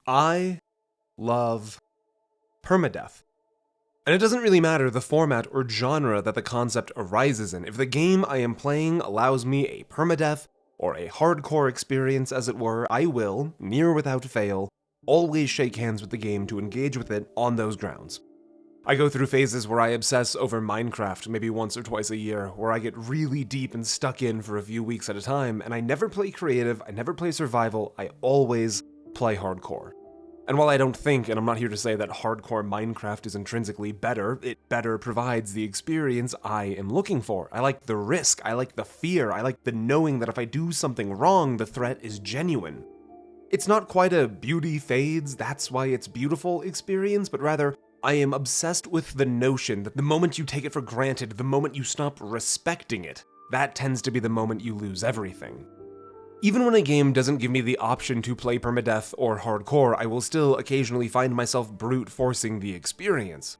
I love permadeath. And it doesn't really matter the format or genre that the concept arises in. If the game I am playing allows me a permadeath, or a hardcore experience as it were, I will, near without fail, always shake hands with the game to engage with it on those grounds. I go through phases where I obsess over Minecraft maybe once or twice a year, where I get really deep and stuck in for a few weeks at a time, and I never play creative, I never play survival, I always play hardcore. And while I don't think, and I'm not here to say that hardcore Minecraft is intrinsically better, it better provides the experience I am looking for. I like the risk, I like the fear, I like the knowing that if I do something wrong, the threat is genuine. It's not quite a beauty fades, that's why it's beautiful experience, but rather, I am obsessed with the notion that the moment you take it for granted, the moment you stop respecting it, that tends to be the moment you lose everything. Even when a game doesn't give me the option to play permadeath or hardcore, I will still occasionally find myself brute forcing the experience.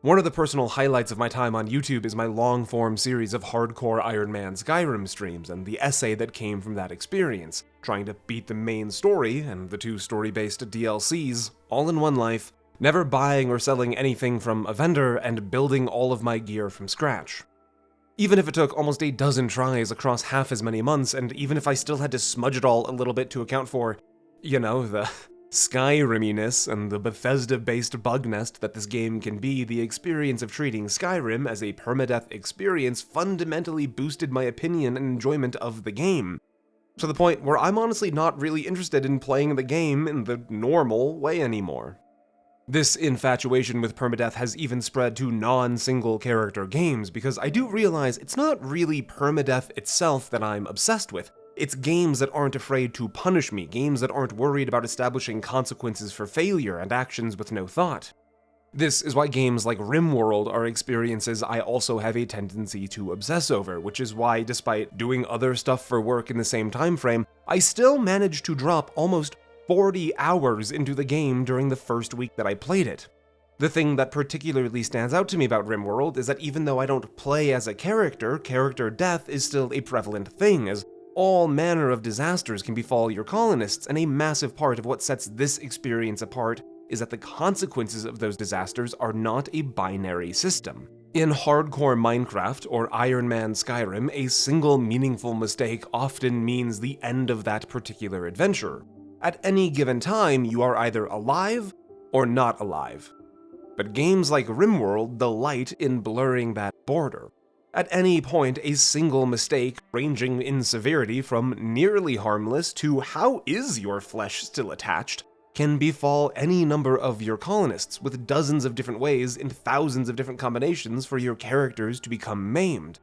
One of the personal highlights of my time on YouTube is my long-form series of hardcore Ironman Skyrim streams and the essay that came from that experience, trying to beat the main story and the 2 story-based DLCs all in one life, never buying or selling anything from a vendor, and building all of my gear from scratch. Even if it took almost a dozen tries across half as many months, and even if I still had to smudge it all a little bit to account for, the Skyriminess and the Bethesda-based bug nest that this game can be, the experience of treating Skyrim as a permadeath experience fundamentally boosted my opinion and enjoyment of the game, to the point where I'm honestly not really interested in playing the game in the normal way anymore. This infatuation with permadeath has even spread to non-single character games, because I do realize it's not really permadeath itself that I'm obsessed with. It's games that aren't afraid to punish me, games that aren't worried about establishing consequences for failure and actions with no thought. This is why games like RimWorld are experiences I also have a tendency to obsess over, which is why, despite doing other stuff for work in the same time frame, I still managed to drop almost 40 hours into the game during the first week that I played it. The thing that particularly stands out to me about RimWorld is that even though I don't play as a character death is still a prevalent thing, as all manner of disasters can befall your colonists, and a massive part of what sets this experience apart is that the consequences of those disasters are not a binary system. In hardcore Minecraft or Ironman Skyrim, a single meaningful mistake often means the end of that particular adventure. At any given time, you are either alive or not alive. But games like RimWorld delight in blurring that border. At any point, a single mistake, ranging in severity from nearly harmless to how is your flesh still attached, can befall any number of your colonists, with dozens of different ways and thousands of different combinations for your characters to become maimed.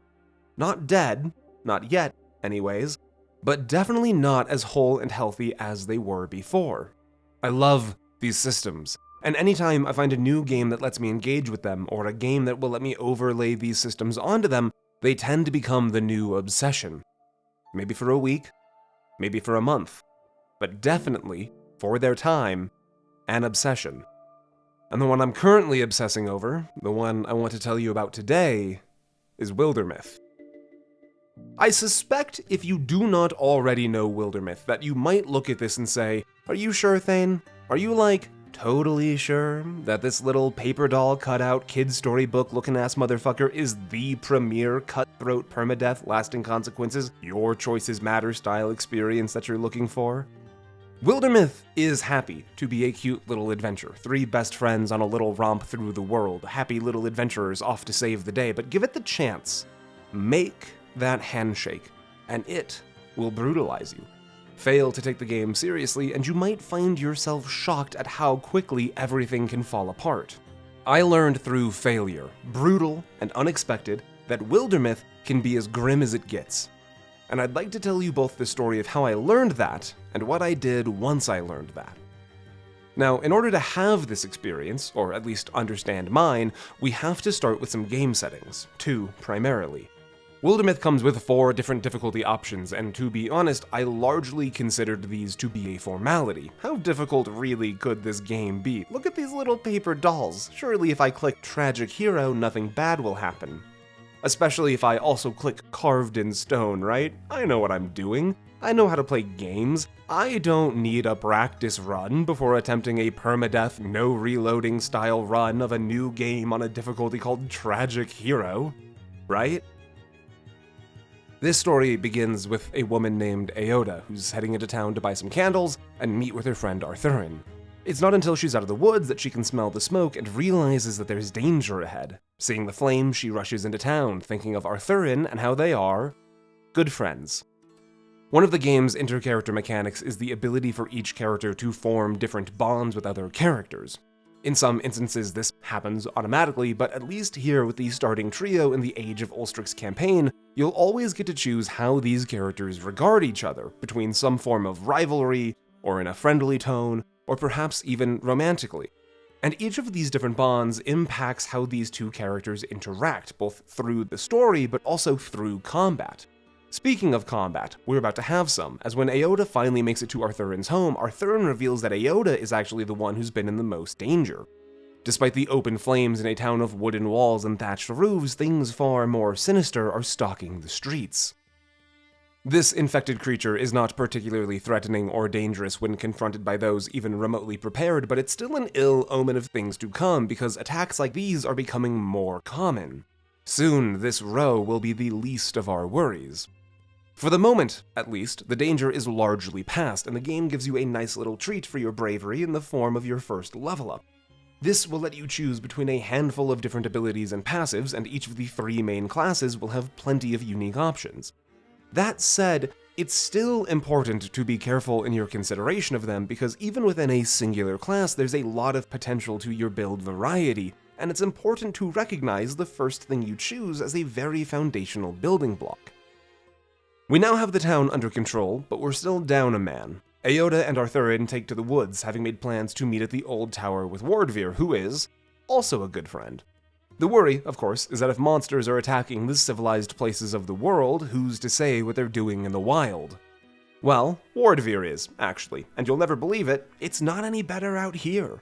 Not dead, not yet, anyways, but definitely not as whole and healthy as they were before. I love these systems, and anytime I find a new game that lets me engage with them, or a game that will let me overlay these systems onto them, they tend to become the new obsession. Maybe for a week, maybe for a month, but definitely, for their time, an obsession. And the one I'm currently obsessing over, the one I want to tell you about today, is Wildermyth. I suspect if you do not already know Wildermyth, that you might look at this and say, are you sure, Thane? Are you totally sure that this little paper doll cutout kid storybook looking ass motherfucker is the premier cutthroat permadeath lasting consequences, your choices matter style experience that you're looking for? Wildermyth is happy to be a cute little adventure. 3 best friends on a little romp through the world, happy little adventurers off to save the day, but give it the chance. Make that handshake, and it will brutalize you. Fail to take the game seriously, and you might find yourself shocked at how quickly everything can fall apart. I learned through failure, brutal and unexpected, that Wildermyth can be as grim as it gets. And I'd like to tell you both the story of how I learned that, and what I did once I learned that. Now, in order to have this experience, or at least understand mine, we have to start with some game settings, 2 primarily. Wildermyth comes with 4 different difficulty options, and to be honest, I largely considered these to be a formality. How difficult really could this game be? Look at these little paper dolls. Surely if I click Tragic Hero, nothing bad will happen. Especially if I also click Carved in Stone, right? I know what I'm doing. I know how to play games. I don't need a practice run before attempting a permadeath, no reloading style run of a new game on a difficulty called Tragic Hero, right? This story begins with a woman named Aoda, who's heading into town to buy some candles and meet with her friend Arthurin. It's not until she's out of the woods that she can smell the smoke and realizes that there's danger ahead. Seeing the flames, she rushes into town, thinking of Arthurin and how they are good friends. One of the game's inter-character mechanics is the ability for each character to form different bonds with other characters. In some instances, this happens automatically, but at least here with the starting trio in the Age of Ulstrix campaign, you'll always get to choose how these characters regard each other, between some form of rivalry, or in a friendly tone, or perhaps even romantically. And each of these different bonds impacts how these two characters interact, both through the story, but also through combat. Speaking of combat, we're about to have some, as when Aoda finally makes it to Arthurin's home, Arthurin reveals that Aoda is actually the one who's been in the most danger. Despite the open flames in a town of wooden walls and thatched roofs, things far more sinister are stalking the streets. This infected creature is not particularly threatening or dangerous when confronted by those even remotely prepared, but it's still an ill omen of things to come because attacks like these are becoming more common. Soon, this row will be the least of our worries. For the moment, at least, the danger is largely past, and the game gives you a nice little treat for your bravery in the form of your first level up. This will let you choose between a handful of different abilities and passives, and each of the 3 main classes will have plenty of unique options. That said, it's still important to be careful in your consideration of them, because even within a singular class, there's a lot of potential to your build variety, and it's important to recognize the first thing you choose as a very foundational building block. We now have the town under control, but we're still down a man. Aoda and Arthurin take to the woods, having made plans to meet at the old tower with Wardveer, who is also a good friend. The worry, of course, is that if monsters are attacking the civilized places of the world, who's to say what they're doing in the wild? Well, Wardveer is, actually, and you'll never believe it, it's not any better out here.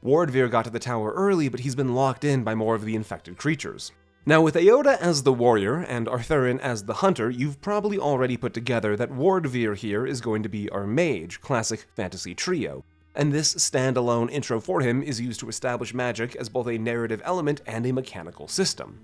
Wardveer got to the tower early, but he's been locked in by more of the infected creatures. Now, with Aoda as the warrior and Arthurin as the hunter, you've probably already put together that Wardveer here is going to be our mage, classic fantasy trio, and this standalone intro for him is used to establish magic as both a narrative element and a mechanical system.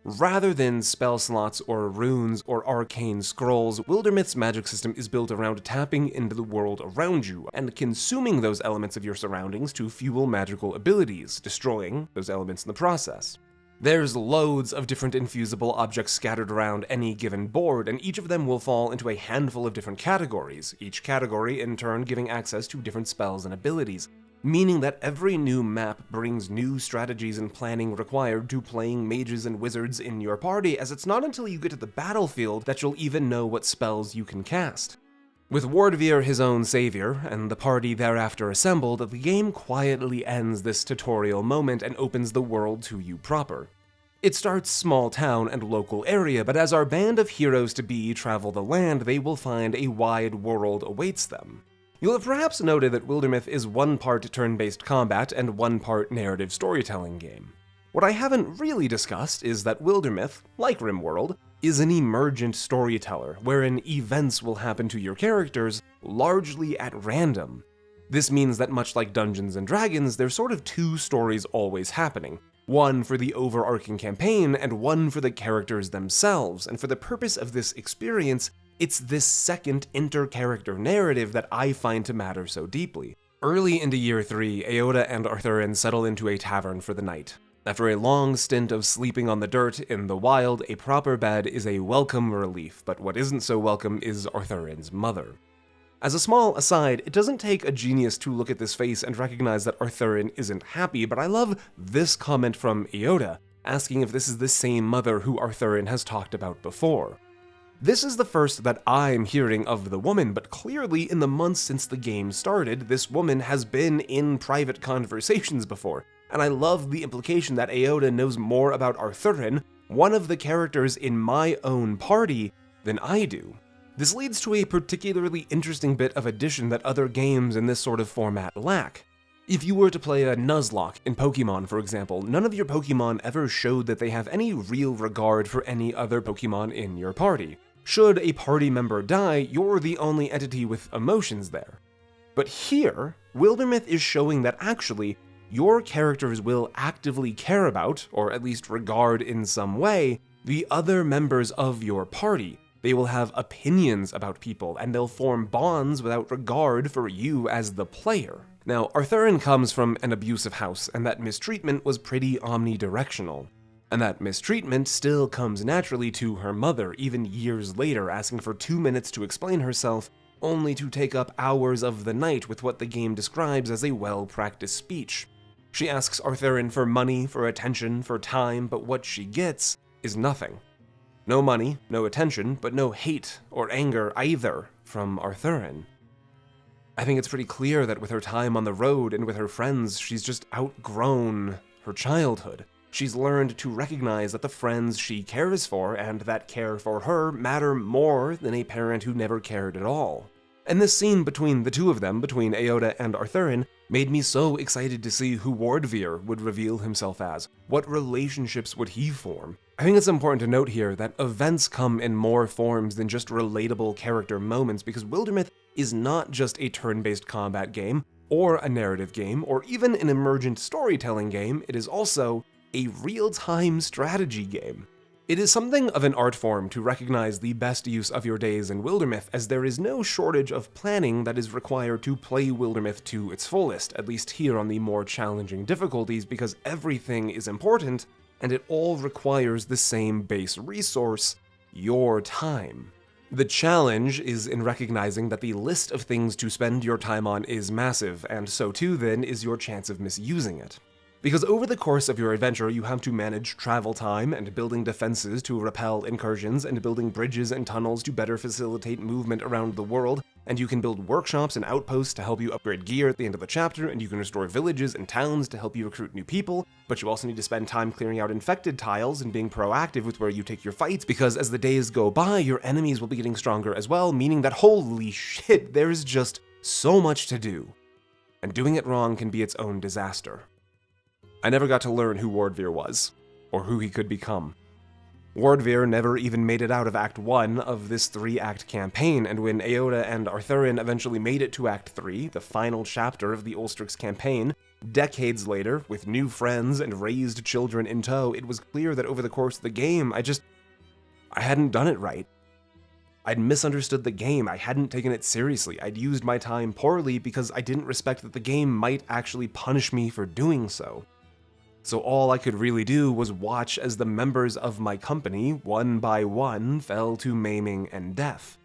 Rather than spell slots or runes or arcane scrolls, Wildermyth's magic system is built around tapping into the world around you and consuming those elements of your surroundings to fuel magical abilities, destroying those elements in the process. There's loads of different infusible objects scattered around any given board, and each of them will fall into a handful of different categories, each category in turn giving access to different spells and abilities, meaning that every new map brings new strategies and planning required to playing mages and wizards in your party, as it's not until you get to the battlefield that you'll even know what spells you can cast. With Wardveer his own savior, and the party thereafter assembled, the game quietly ends this tutorial moment and opens the world to you proper. It starts small town and local area, but as our band of heroes-to-be travel the land, they will find a wide world awaits them. You'll have perhaps noted that Wildermyth is one part turn-based combat and one part narrative storytelling game. What I haven't really discussed is that Wildermyth, like RimWorld, is an emergent storyteller, wherein events will happen to your characters largely at random. This means that much like Dungeons & Dragons, there's sort of 2 stories always happening, one for the overarching campaign and one for the characters themselves, and for the purpose of this experience, it's this second inter-character narrative that I find to matter so deeply. Early into Year 3, Aoda and Arthurin settle into a tavern for the night. After a long stint of sleeping on the dirt in the wild, a proper bed is a welcome relief, but what isn't so welcome is Arthurin's mother. As a small aside, it doesn't take a genius to look at this face and recognize that Arthurin isn't happy, but I love this comment from Aoda, asking if this is the same mother who Arthurin has talked about before. This is the first that I'm hearing of the woman, but clearly in the months since the game started, this woman has been in private conversations before, and I love the implication that Aoda knows more about Arthurin, one of the characters in my own party, than I do. This leads to a particularly interesting bit of addition that other games in this sort of format lack. If you were to play a Nuzlocke in Pokemon, for example, none of your Pokemon ever showed that they have any real regard for any other Pokemon in your party. Should a party member die, you're the only entity with emotions there. But here, Wildermyth is showing that actually, your characters will actively care about, or at least regard in some way, the other members of your party. They will have opinions about people, and they'll form bonds without regard for you as the player. Now, Arthurian comes from an abusive house, and that mistreatment was pretty omnidirectional. And that mistreatment still comes naturally to her mother, even years later, asking for 2 minutes to explain herself, only to take up hours of the night with what the game describes as a well-practiced speech. She asks Arthurian for money, for attention, for time, but what she gets is nothing. No money, no attention, but no hate or anger either from Arthurian. I think it's pretty clear that with her time on the road and with her friends, she's just outgrown her childhood. She's learned to recognize that the friends she cares for and that care for her matter more than a parent who never cared at all. And this scene between the two of them, between Eota and Arthurian, made me so excited to see who Wildermyth would reveal himself as. What relationships would he form? I think it's important to note here that events come in more forms than just relatable character moments, because Wildermyth is not just a turn-based combat game, or a narrative game, or even an emergent storytelling game. It is also a real-time strategy game. It is something of an art form to recognize the best use of your days in Wildermyth, as there is no shortage of planning that is required to play Wildermyth to its fullest, at least here on the more challenging difficulties, because everything is important, and it all requires the same base resource, your time. The challenge is in recognizing that the list of things to spend your time on is massive, and so too then is your chance of misusing it. Because over the course of your adventure, you have to manage travel time and building defenses to repel incursions and building bridges and tunnels to better facilitate movement around the world, and you can build workshops and outposts to help you upgrade gear at the end of the chapter, and you can restore villages and towns to help you recruit new people, but you also need to spend time clearing out infected tiles and being proactive with where you take your fights, because as the days go by, your enemies will be getting stronger as well, meaning that holy shit, there's just so much to do. And doing it wrong can be its own disaster. I never got to learn who Wildermyth was, or who he could become. Wildermyth never even made it out of Act 1 of this 3-act campaign, and when Eota and Arthurian eventually made it to Act 3, the final chapter of the Ulstrix campaign, decades later, with new friends and raised children in tow, it was clear that over the course of the game, I hadn't done it right. I'd misunderstood the game, I hadn't taken it seriously, I'd used my time poorly because I didn't respect that the game might actually punish me for doing so. So all I could really do was watch as the members of my company, one by one, fell to maiming and death.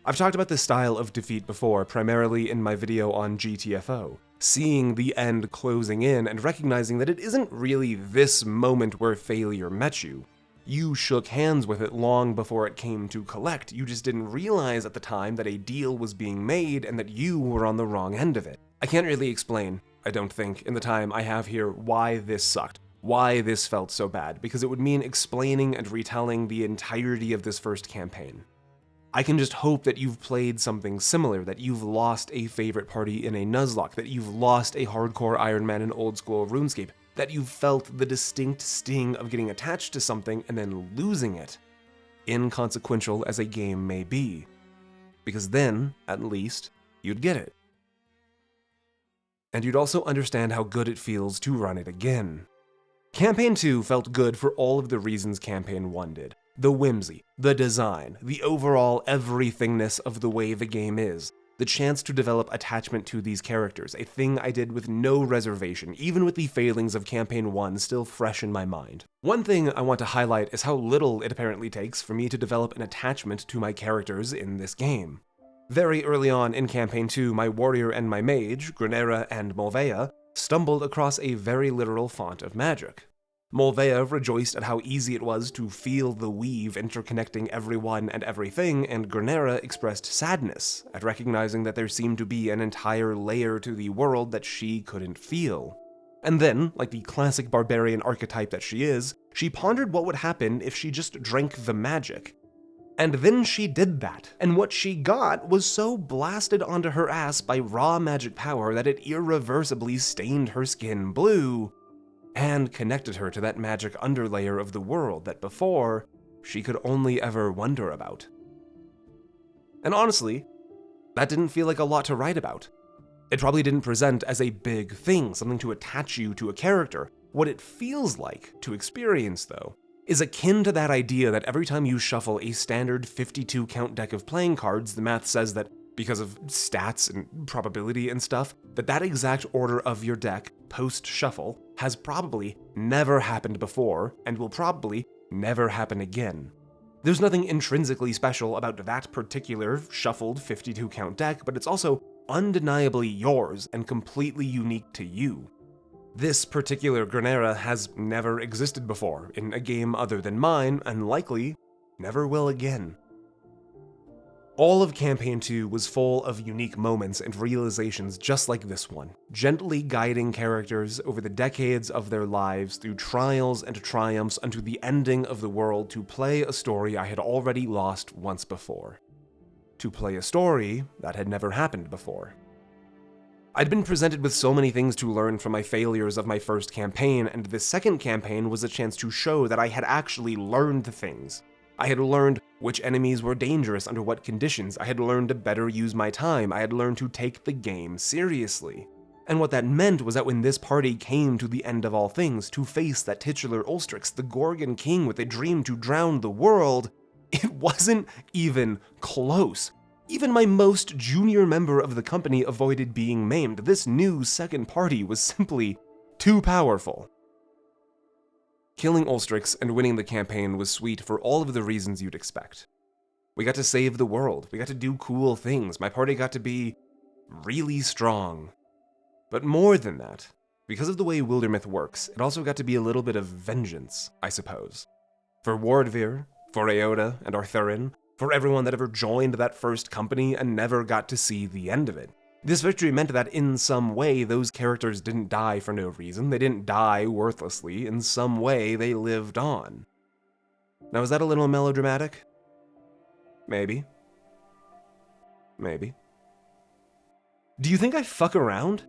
I've talked about this style of defeat before, primarily in my video on GTFO, seeing the end closing in and recognizing that it isn't really this moment where failure met you. You shook hands with it long before it came to collect, you just didn't realize at the time that a deal was being made and that you were on the wrong end of it. I can't really explain, I don't think, in the time I have here, why this sucked, why this felt so bad, because it would mean explaining and retelling the entirety of this first campaign. I can just hope that you've played something similar, that you've lost a favorite party in a Nuzlocke, that you've lost a hardcore Ironman in old school RuneScape, that you've felt the distinct sting of getting attached to something and then losing it, inconsequential as a game may be. Because then, at least, you'd get it. And you'd also understand how good it feels to run it again. Campaign 2 felt good for all of the reasons Campaign 1 did. The whimsy, the design, the overall everythingness of the way the game is, the chance to develop attachment to these characters, a thing I did with no reservation, even with the failings of Campaign 1 still fresh in my mind. One thing I want to highlight is how little it apparently takes for me to develop an attachment to my characters in this game. Very early on in Campaign 2, my warrior and my mage, Grenera and Molvea, stumbled across a very literal font of magic. Molvea rejoiced at how easy it was to feel the weave interconnecting everyone and everything, and Grenera expressed sadness at recognizing that there seemed to be an entire layer to the world that she couldn't feel. And then, like the classic barbarian archetype that she is, she pondered what would happen if she just drank the magic. And then she did that, and what she got was so blasted onto her ass by raw magic power that it irreversibly stained her skin blue, and connected her to that magic underlayer of the world that before she could only ever wonder about. And honestly, that didn't feel like a lot to write about. It probably didn't present as a big thing, something to attach you to a character. What it feels like to experience, though, is akin to that idea that every time you shuffle a standard 52 count deck of playing cards, the math says that because of stats and probability and stuff, that exact order of your deck post-shuffle has probably never happened before and will probably never happen again. There's nothing intrinsically special about that particular shuffled 52 count deck, but it's also undeniably yours and completely unique to you. This particular Granera has never existed before in a game other than mine, and likely never will again. All of Campaign 2 was full of unique moments and realizations just like this one, gently guiding characters over the decades of their lives through trials and triumphs unto the ending of the world to play a story I had already lost once before. To play a story that had never happened before. I'd been presented with so many things to learn from my failures of my first campaign, and this second campaign was a chance to show that I had actually learned things. I had learned which enemies were dangerous under what conditions, I had learned to better use my time, I had learned to take the game seriously. And what that meant was that when this party came to the end of all things, to face that titular Ulstrix, the Gorgon king with a dream to drown the world, it wasn't even close. Even my most junior member of the company avoided being maimed. This new second party was simply too powerful. Killing Ulstrix and winning the campaign was sweet for all of the reasons you'd expect. We got to save the world, we got to do cool things, my party got to be really strong. But more than that, because of the way Wildermyth works, it also got to be a little bit of vengeance, I suppose. For Wardvir, for Eoda and Arthurin, for everyone that ever joined that first company and never got to see the end of it. This victory meant that in some way those characters didn't die for no reason, they didn't die worthlessly, in some way they lived on. Now is that a little melodramatic? Maybe. Maybe. Do you think I fuck around?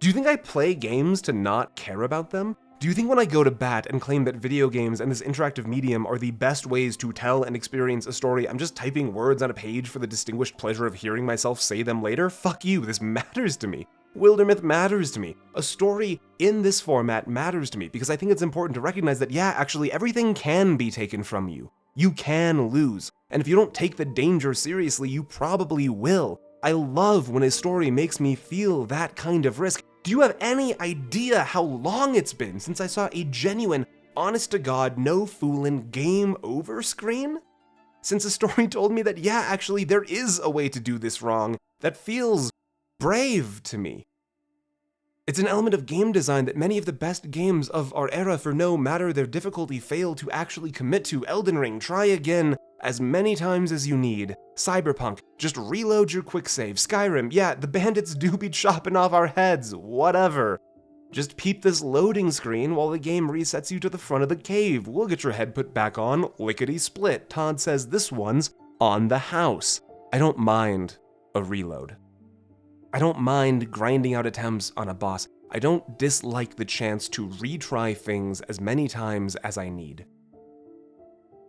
Do you think I play games to not care about them? Do you think when I go to bat and claim that video games and this interactive medium are the best ways to tell and experience a story, I'm just typing words on a page for the distinguished pleasure of hearing myself say them later? Fuck you, this matters to me. Wildermyth matters to me. A story in this format matters to me because I think it's important to recognize that, yeah, actually everything can be taken from you. You can lose. And if you don't take the danger seriously, you probably will. I love when a story makes me feel that kind of risk. Do you have any idea how long it's been since I saw a genuine, honest-to-God, no-foolin' game over screen? Since a story told me that, yeah, actually, there is a way to do this wrong that feels brave to me. It's an element of game design that many of the best games of our era, for no matter their difficulty, fail to actually commit to. Elden Ring, try again as many times as you need. Cyberpunk, just reload your quick save. Skyrim, yeah, the bandits do be chopping off our heads, whatever. Just peep this loading screen while the game resets you to the front of the cave. We'll get your head put back on, lickety-split. Todd says this one's on the house. I don't mind a reload. I don't mind grinding out attempts on a boss. I don't dislike the chance to retry things as many times as I need.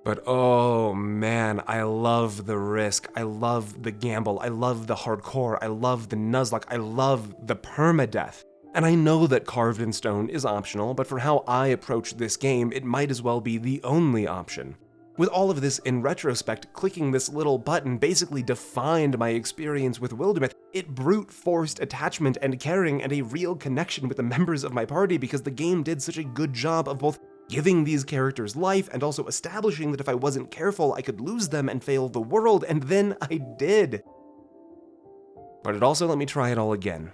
But oh man, I love the risk, I love the gamble, I love the hardcore, I love the nuzlocke, I love the permadeath. And I know that carved in stone is optional, but for how I approach this game, it might as well be the only option. With all of this in retrospect, clicking this little button basically defined my experience with Wildermyth. It brute-forced attachment and caring and a real connection with the members of my party because the game did such a good job of both giving these characters life and also establishing that if I wasn't careful, I could lose them and fail the world, and then I did. But it also let me try it all again.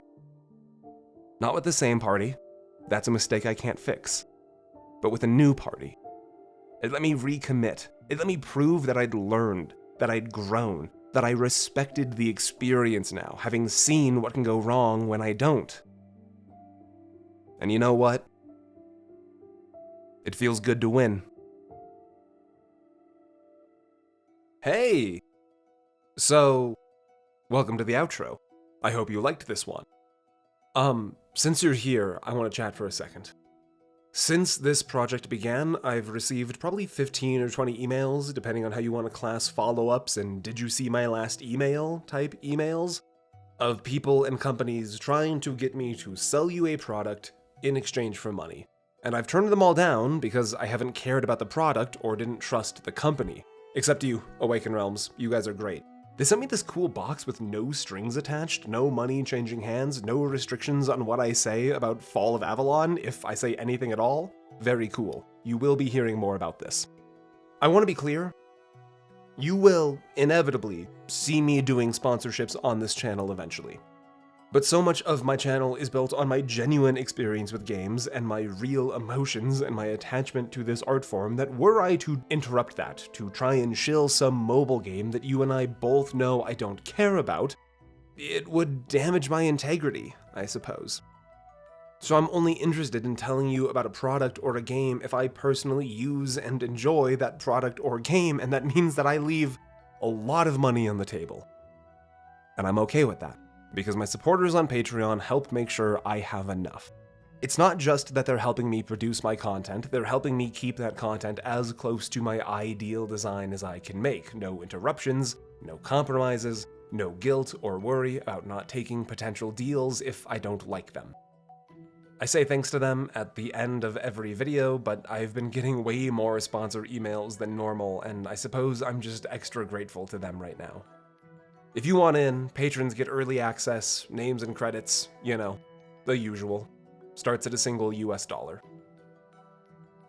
Not with the same party, that's a mistake I can't fix, but with a new party. It let me recommit. It let me prove that I'd learned, that I'd grown, that I respected the experience now, having seen what can go wrong when I don't. And you know what? It feels good to win. Hey! So, welcome to the outro. I hope you liked this one. Since you're here, I want to chat for a second. Since this project began, I've received probably 15 or 20 emails, depending on how you want to class follow-ups and did you see my last email type emails, of people and companies trying to get me to sell you a product in exchange for money. And I've turned them all down because I haven't cared about the product or didn't trust the company. Except you, Awaken Realms, you guys are great. They sent me this cool box with no strings attached, no money changing hands, no restrictions on what I say about Fall of Avalon, if I say anything at all. Very cool. You will be hearing more about this. I want to be clear. You will, inevitably, see me doing sponsorships on this channel eventually. But so much of my channel is built on my genuine experience with games and my real emotions and my attachment to this art form that were I to interrupt that, to try and shill some mobile game that you and I both know I don't care about, it would damage my integrity, I suppose. So I'm only interested in telling you about a product or a game if I personally use and enjoy that product or game, and that means that I leave a lot of money on the table. And I'm okay with that, because my supporters on Patreon help make sure I have enough. It's not just that they're helping me produce my content, they're helping me keep that content as close to my ideal design as I can make. No interruptions, no compromises, no guilt or worry about not taking potential deals if I don't like them. I say thanks to them at the end of every video, but I've been getting way more sponsor emails than normal, and I suppose I'm just extra grateful to them right now. If you want in, patrons get early access, names and credits, you know, the usual. Starts at a single US dollar.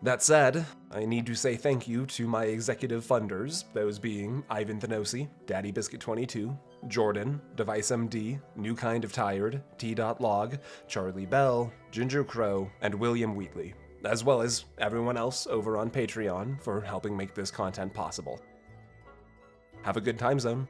That said, I need to say thank you to my executive funders, those being Ivan Thanosi, Daddy Biscuit 22, Jordan, Device MD, New Kind of Tired, T.Log, Charlie Bell, Ginger Crow, and William Wheatley, as well as everyone else over on Patreon for helping make this content possible. Have a good time zone.